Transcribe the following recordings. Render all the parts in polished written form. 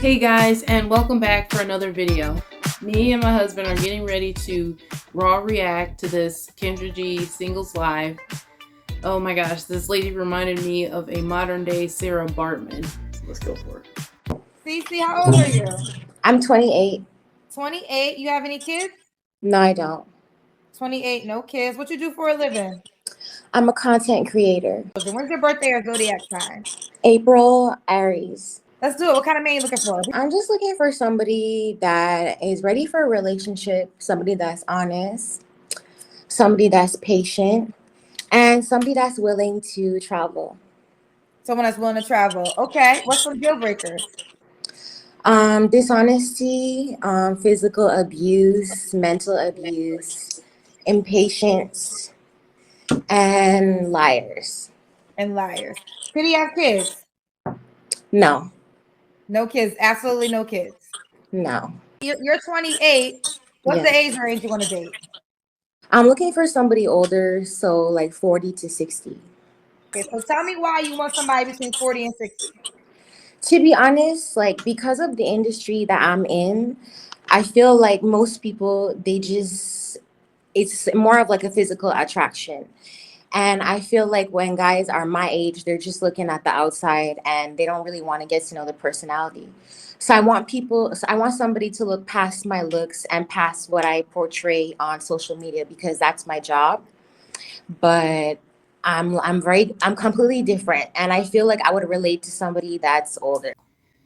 Hey guys, and welcome back for another video. Me and my husband are getting ready to raw react to this Kendra G singles live. Oh my gosh, this lady reminded me of a modern day Sarah Baartman. Let's go for it. Cece, how old are you? I'm 28. 28. You have any kids? No, I don't. 28, no kids. What you do for a living? I'm a content creator. When's your birthday or zodiac sign? April, Aries. Let's do it. What kind of man you looking for? I'm just looking for somebody that is ready for a relationship, somebody that's honest, somebody that's patient, and somebody that's willing to travel. Someone that's willing to travel. Okay. What's some deal breakers? Dishonesty, physical abuse, mental abuse, impatience, and liars. And liars. Could he have kids? No. No kids. Absolutely no kids. No. You're 28. What's the age range you want to date? I'm looking for somebody older, so like 40 to 60. Okay, so tell me why you want somebody between 40 and 60. To be honest, like because of the industry that I'm in, I feel like most people, it's more of like a physical attraction. And I feel like when guys are my age, they're just looking at the outside and they don't really want to get to know the personality. So I want somebody to look past my looks and past what I portray on social media because that's my job. But I'm completely different, and I feel like I would relate to somebody that's older.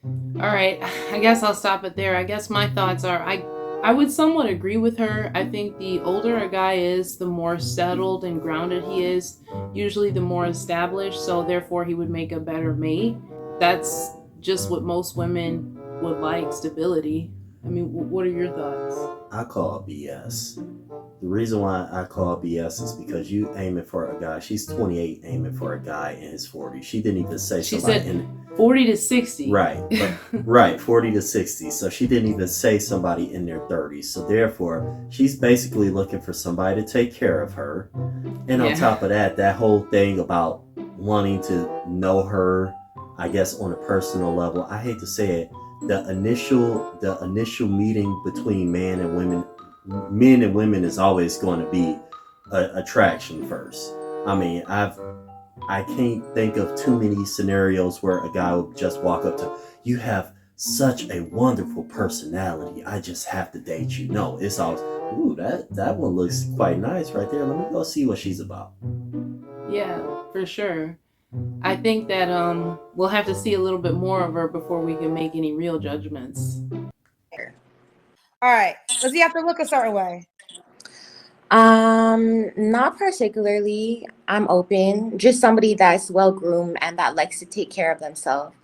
All right, I guess I'll stop it there. I guess my thoughts are I would somewhat agree with her. I think the older a guy is, the more settled and grounded he is, usually the more established, so therefore he would make a better mate. That's just what most women would like, stability. I mean, what are your thoughts? I call BS. The reason why I call BS is because you aiming for a guy. She's 28 aiming for a guy in his 40s. She didn't even say she somebody said 40 to 60. Right. Right, 40 to 60. So she didn't even say somebody in their 30s. So therefore, she's basically looking for somebody to take care of her. And on top of that, that whole thing about wanting to know her, I guess on a personal level, I hate to say it, the initial meeting between men and women is always going to be attraction first. I mean, I can't think of too many scenarios where a guy would just walk up to you, have such a wonderful personality, I just have to date you. No, it's always, ooh, that one looks quite nice right there. Let me go see what she's about. Yeah, for sure. I think that we'll have to see a little bit more of her before we can make any real judgments. All right. Does he have to look a certain way? Not particularly. I'm open. Just somebody that's well groomed and that likes to take care of themselves.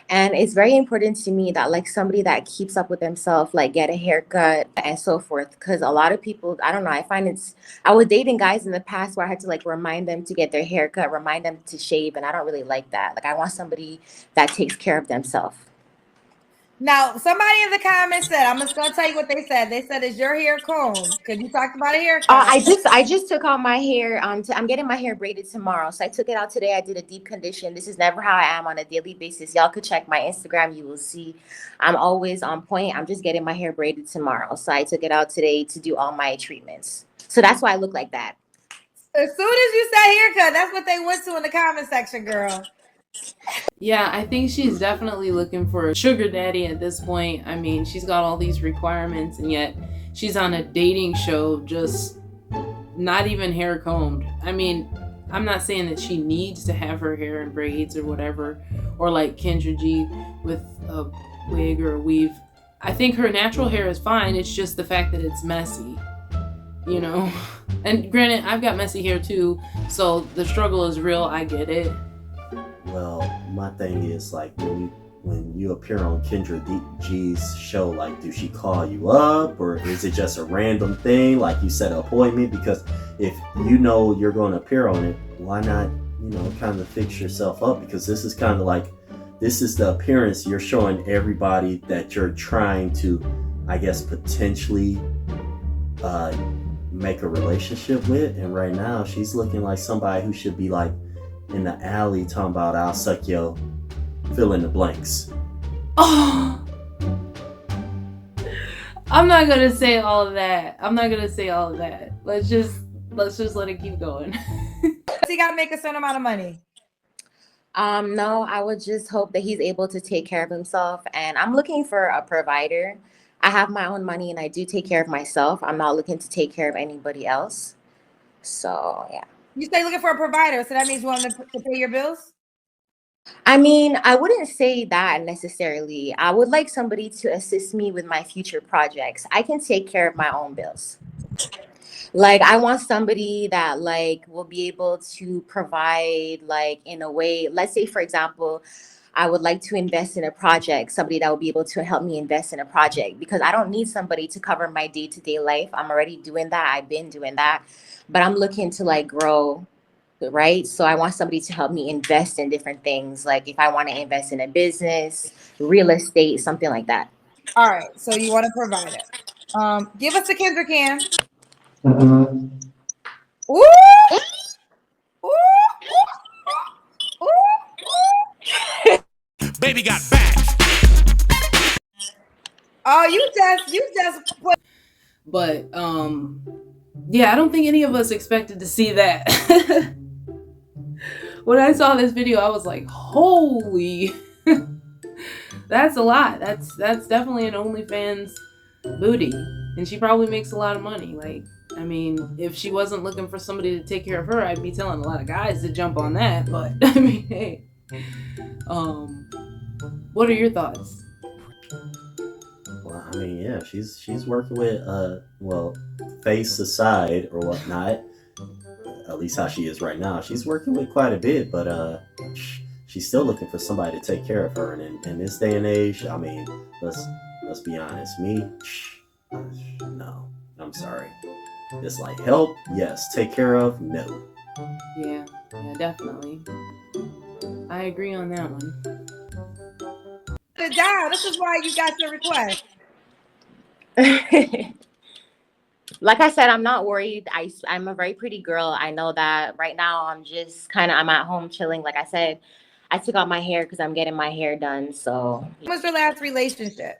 And it's very important to me that like somebody that keeps up with themselves, like get a haircut and so forth. Because a lot of people, I don't know, I was dating guys in the past where I had to like remind them to get their haircut, remind them to shave, and I don't really like that. Like I want somebody that takes care of themselves. Now, somebody in the comments said, I'm just going to tell you what they said. They said, is your hair combed? Because you talked about a haircut. I just took out my hair. I'm getting my hair braided tomorrow. So I took it out today. I did a deep condition. This is never how I am on a daily basis. Y'all could check my Instagram. You will see I'm always on point. I'm just getting my hair braided tomorrow. So I took it out today to do all my treatments. So that's why I look like that. As soon as you said haircut, that's what they went to in the comment section, girl. Yeah, I think she's definitely looking for a sugar daddy at this point. I mean, she's got all these requirements and yet she's on a dating show, just not even hair combed. I mean, I'm not saying that she needs to have her hair in braids or whatever, or like Kendra G with a wig or a weave. I think her natural hair is fine. It's just the fact that it's messy, you know? And granted, I've got messy hair too, so the struggle is real. I get it. Well, my thing is like when you appear on Kendra G's show, like, do she call you up or is it just a random thing? Like you set an appointment? Because if you know you're going to appear on it, why not, kind of fix yourself up? Because this is kind of like, this is the appearance you're showing everybody that you're trying to, I guess, potentially make a relationship with. And right now she's looking like somebody who should be like in the alley talking about I'll suck your fill in the blanks. Oh, I'm not gonna say all of that. Let's just let it keep going. He got to make a certain amount of money. No, I would just hope that he's able to take care of himself. And I'm looking for a provider. I have my own money and I do take care of myself. I'm not looking to take care of anybody else. So, yeah. You say looking for a provider, so that means you want him to pay your bills? I mean, I wouldn't say that necessarily. I would like somebody to assist me with my future projects. I can take care of my own bills. Like, I want somebody that like will be able to provide like in a way, let's say for example, I would like to invest in a project, somebody that will be able to help me invest in a project because I don't need somebody to cover my day-to-day life. I'm already doing that. I've been doing that. But I'm looking to like grow, right? So I want somebody to help me invest in different things. Like if I want to invest in a business, real estate, something like that. All right, so you want a provider. Give us the Kendra can. Ooh! Ooh! Ooh! Baby got back. Oh, you just put. But yeah, I don't think any of us expected to see that. When I saw this video, I was like, holy, that's a lot. That's definitely an OnlyFans booty. And she probably makes a lot of money. Like, I mean, if she wasn't looking for somebody to take care of her, I'd be telling a lot of guys to jump on that. But I mean, hey, what are your thoughts? Well, I mean, yeah, she's working with face aside or whatnot. At least how she is right now. She's working with quite a bit, but she's still looking for somebody to take care of her. And in this day and age, I mean, let's be honest. Me, no, I'm sorry. It's like help, yes. Take care of, no. Yeah, definitely. I agree on that one. Put it down. This is why you got your request. Like I said, I'm not worried. I'm a very pretty girl. I know that right now I'm at home chilling. Like I said, I took out my hair because I'm getting my hair done. So What was your last relationship?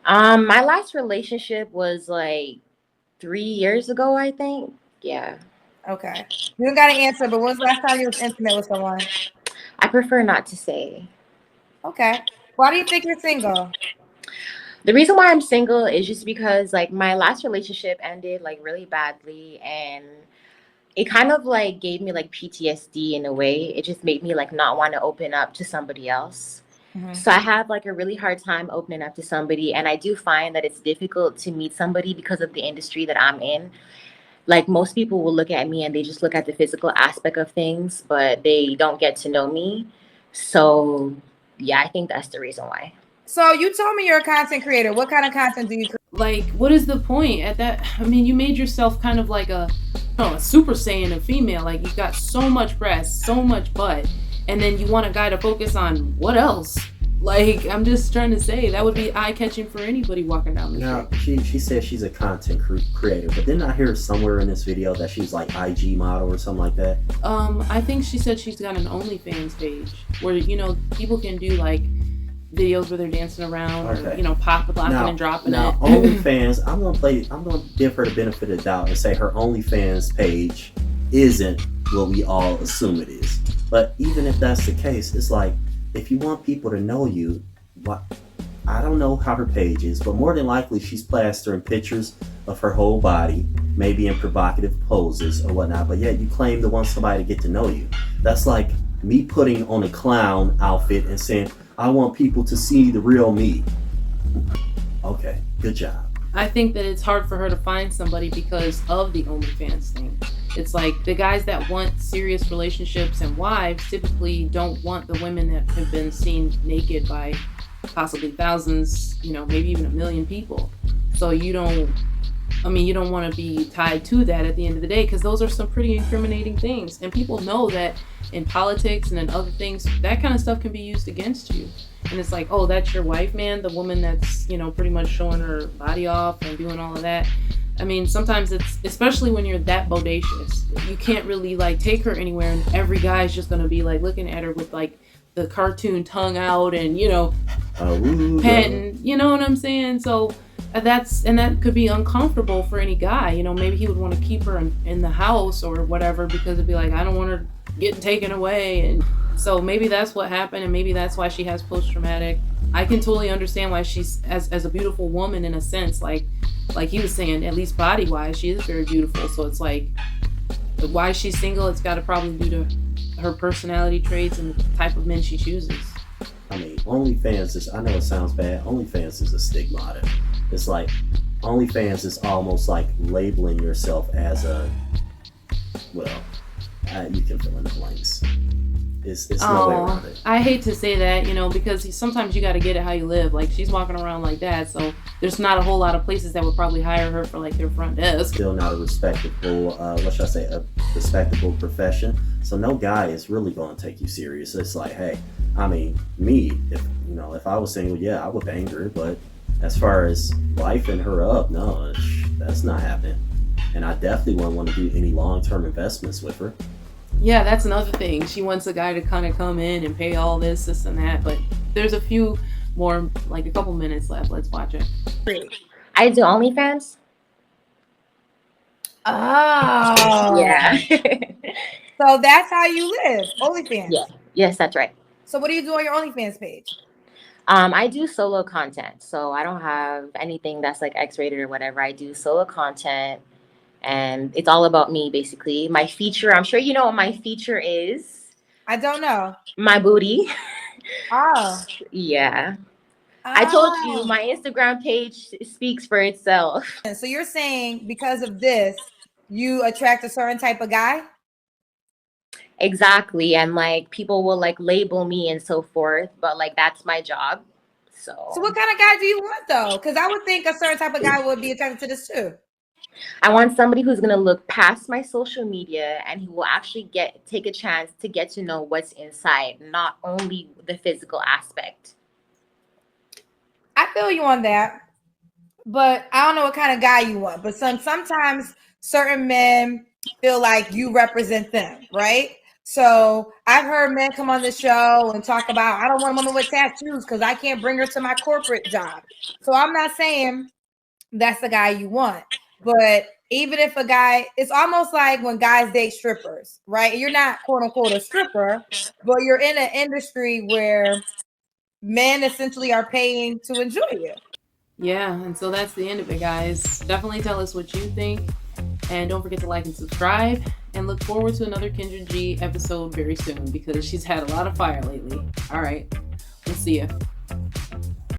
my last relationship was like 3 years ago, I think. Yeah. Okay. You don't got to answer, but when was the last time you was intimate with someone? I prefer not to say. Okay. Why do you think you're single? The reason why I'm single is just because like my last relationship ended like really badly and it kind of like gave me like PTSD in a way. It just made me like not want to open up to somebody else. Mm-hmm. So I have like a really hard time opening up to somebody. And I do find that it's difficult to meet somebody because of the industry that I'm in. Like most people will look at me and they just look at the physical aspect of things, but they don't get to know me. So yeah, I think that's the reason why. So you told me you're a content creator. What kind of content do you create? Like, what is the point at that? I mean, you made yourself kind of like a Super Saiyan, a female. Like, you've got so much breast, so much butt, and then you want a guy to focus on what else? Like, I'm just trying to say, that would be eye-catching for anybody walking down the street. Now, she says she's a content creator, but didn't I hear somewhere in this video that she's like IG model or something like that? I think she said she's got an OnlyFans page where, people can do, like, videos where they're dancing around or, pop locking and dropping now, it. OnlyFans, I'm gonna give her the benefit of the doubt and say her OnlyFans page isn't what we all assume it is. But even if that's the case, it's like, if you want people to know you, I don't know how her page is, but more than likely she's plastering pictures of her whole body, maybe in provocative poses or whatnot, but yet you claim to want somebody to get to know you. That's like me putting on a clown outfit and saying, I want people to see the real me. Okay, good job. I think that it's hard for her to find somebody because of the OnlyFans thing. It's like the guys that want serious relationships and wives typically don't want the women that have been seen naked by possibly thousands, maybe even 1 million people. So you don't want to be tied to that at the end of the day, because those are some pretty incriminating things. And people know that in politics and in other things, that kind of stuff can be used against you. And it's like, oh, that's your wife, man, the woman that's, pretty much showing her body off and doing all of that. I mean, sometimes it's, especially when you're that bodacious, you can't really like take her anywhere, and every guy's just going to be like looking at her with like the cartoon tongue out and, panting, you know what I'm saying? So that could be uncomfortable for any guy. You know, maybe he would want to keep her in the house or whatever because it'd be like, I don't want her getting taken away. And so maybe that's what happened, and maybe that's why she has post-traumatic. I can totally understand why she's as a beautiful woman in a sense, like he was saying, at least body-wise, she is very beautiful. So it's like, why she's single, it's got to probably be to her personality traits and the type of men she chooses. I mean, OnlyFans is, I know it sounds bad, OnlyFans is a stigmata. It's like, OnlyFans is almost like labeling yourself as a, well, you can fill in the blanks. It's no way around it. I hate to say that, you know, because sometimes you got to get it how you live. Like, she's walking around like that, so there's not a whole lot of places that would probably hire her for like their front desk. Still not a respectable, what should I say, a respectable profession. So no guy is really going to take you serious. It's like, hey, I mean, me, if I was single, yeah, I would bang her, but as far as lifing her up, no, that's not happening. And I definitely wouldn't want to do any long-term investments with her. Yeah, that's another thing. She wants a guy to kind of come in and pay all this and that. But there's a few more, like a couple minutes left. Let's watch it. I do OnlyFans. Oh. Yeah. So that's how you live, OnlyFans. Yeah. Yes, that's right. So what do you do on your OnlyFans page? I do solo content. So I don't have anything that's like X-rated or whatever. I do solo content. And it's all about me, basically. My feature, I'm sure you know what my feature is. I don't know. My booty. Oh. Yeah. Oh. I told you, my Instagram page speaks for itself. So you're saying because of this, you attract a certain type of guy? Exactly. And like people will like label me and so forth, but like that's my job. So what kind of guy do you want though? Because I would think a certain type of guy would be attracted to this too. I want somebody who's going to look past my social media and who will actually take a chance to get to know what's inside, not only the physical aspect. I feel you on that, but I don't know what kind of guy you want. But sometimes certain men feel like you represent them, right? So I've heard men come on the show and talk about, I don't want a woman with tattoos because I can't bring her to my corporate job. So I'm not saying that's the guy you want. But even if a guy, it's almost like when guys date strippers, right? You're not quote unquote a stripper, but you're in an industry where men essentially are paying to enjoy you. Yeah, and so that's the end of it, guys. Definitely tell us what you think. And don't forget to like and subscribe. And look forward to another Kendra G episode very soon because she's had a lot of fire lately. All right, we'll see you.